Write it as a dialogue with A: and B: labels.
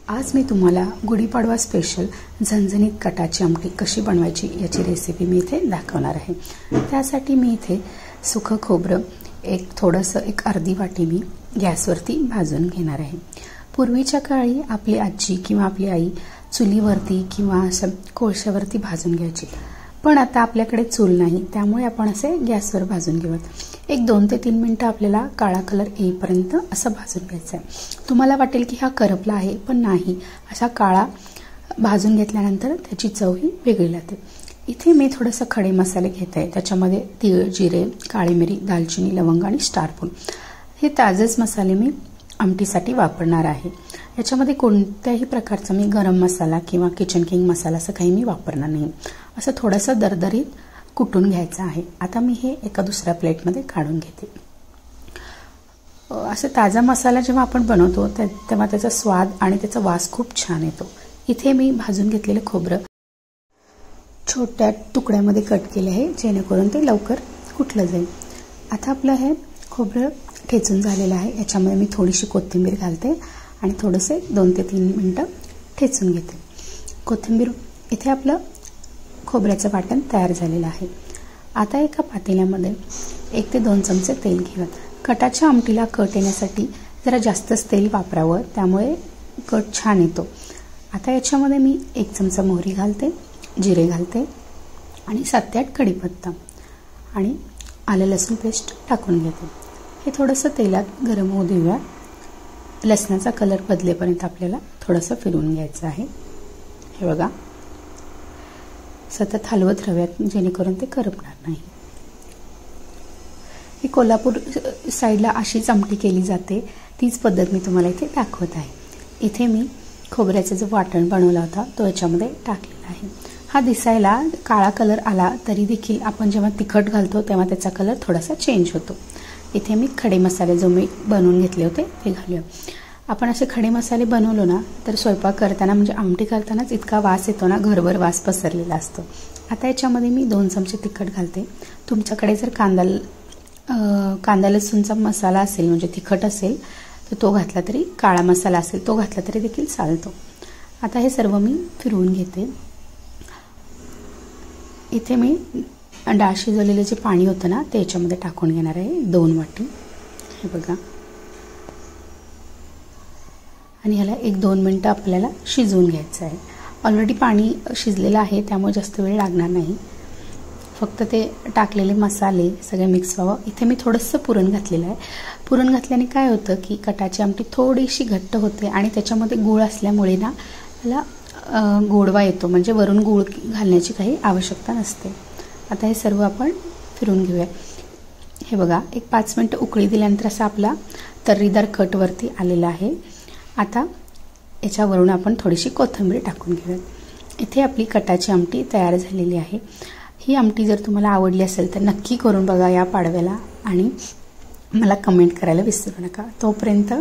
A: आज मी तुम्हाला गुढीपाडवा स्पेशल झणझणीत कटाची आमटी कशी बनवायची याची रेसिपी मी इथे दाखवणार आहे। त्यासाठी मी इथे सुकं खोबरं एक अर्धी वाटी मी गॅसवरती भाजून घेणार आहे। पूर्वीच्या काळी आपली आजी किंवा आपली आई चुलीवरती किंवा कोळशावरती भाजून घ्यायची, पण आता आपल्याकडे चूल नाही, त्यामुळे आपण असे गॅसवर भाजून घेऊयात। 2 ते 3 मिनिटं आपल्याला काळा कलर येईपर्यंत असं भाजून घ्यायचं आहे। तुम्हाला वाटेल की हा करपला आहे, पण नाही, असा काळा भाजून घेतल्यानंतर त्याची चव ही वेगळी लागते। इथे मी थोडंसं खडे मसाले घेत आहे। त्याच्यामध्ये तीळ, जिरे, काळी मिरी, दालचिनी, लवंग आणि स्टार फूल हे ताजेच मसाले मी आमटीसाठी वापरणार आहे। याच्यामध्ये कोणत्याही प्रकारचा मी गरम मसाला किंवा किचन किंग मसाला असं काही मी वापरणार नाही। असं थोडंसं दरदरीत कुटून घ्यायचं आहे। आता मी हे एका दुसऱ्या प्लेटमध्ये काढून घेते। असं ताजा मसाला जेव्हा आपण बनवतो तेव्हा त्याचा स्वाद आणि त्याचा वास खूप छान येतो। इथे मी भाजून घेतलेले खोबरं छोट्या तुकड्यामध्ये कट केले आहे, जेणेकरून ते लवकर कुटलं जाईल। आता आपलं हे खोबरं ठेचून झालेलं आहे। याच्यामध्ये मी थोडीशी कोथिंबीर घालते आणि थोडेसे 2 ते 3 मिनिटं ठेचून घेते। कोथिंबीर इथे आपलं खोबऱ्याचं वाटण तयार झालेलं आहे। आता एका पातेल्यामध्ये 1 ते 2 चमचे तेल घेऊयात। कटाच्या आमटीला कट येण्यासाठी जरा जास्तच तेल वापरावं, त्यामुळे कट छान येतो। आता याच्यामध्ये मी 1 चमचा मोहरी घालते, जिरे घालते आणि 7 ते 8 कढीपत्ता आणि आलं लसूण पेस्ट टाकून घेते। हे थोडंसं तेलात गरम होऊ देऊया। लसणाचा कलर बदलेपर्यंत आपल्याला थोडंसं फिरवून घ्यायचं आहे। हे बघा, सतत हलवत राहूयात जेणेकरून ते करपणार नाही। ही कोल्हापूर साईडला अशीच आमटी केली जाते, तीच पद्धत मी तुम्हाला इथे दाखवत आहे। इथे मी खोबऱ्याचं जो वाटण बनवला होता तो याच्यामध्ये टाकलेला आहे। हा दिसायला काळा कलर आला तरी देखील आपण जेव्हा तिखट घालतो तेव्हा त्याचा कलर थोडासा चेंज होतो। इथे मी खडे मसाले जो मी बनवून घेतले होते ते घालूया। आपण असे खडे मसाले बनवलो ना तर स्वयंपाक करताना म्हणजे आमटी करतानाच इतका वास येतो ना, घरभर वास पसरलेला असतो। आता याच्यामध्ये मी 2 चमचे तिखट घालते। तुमच्याकडे जर कांदा लसूणचा मसाला असेल म्हणजे तिखट असेल तर तो घातला तरी, काळा मसाला असेल तो घातला तरी देखील चालतो। आता हे सर्व मी फिरवून घेते। इथे मी डाळ शिजवलेले जे पाणी होतं ना ते याच्यामध्ये टाकून घेणार आहे, 2 वाटी। हे बघा, आणि ह्याला 1-2 मिनिटं आपल्याला शिजवून घ्यायचं आहे। ऑलरेडी पाणी शिजलेलं आहे, त्यामुळे जास्त वेळ लागणार नाही। फक्त ते टाकलेले मसाले सगळे मिक्स व्हावं। इथे मी थोडंसं पुरण घातलेलं आहे। पुरण घातल्याने काय होतं की कटाची आमटी थोडीशी घट्ट होते आणि त्याच्यामध्ये गूळ असल्यामुळे ना त्याला गोडवा येतो, म्हणजे वरून गूळ घालण्याची काही आवश्यकता नसते। आता हे सर्व आपण फिरून घेऊया। हे बघा, 5 मिनिटं उकळी दिल्यानंतर असा आपला तर्रीदार कट वरती आलेला आहे। आता याच्यावरून आपण थोडीशी कोथिंबीर टाकून घेऊया। इथे आपली कटाची आमटी तयार झालेली आहे। ही आमटी जर तुम्हाला आवडली असेल तर नक्की करून बघा या पाडव्याला आणि मला कमेंट करायला विसरू नका। तोपर्यंत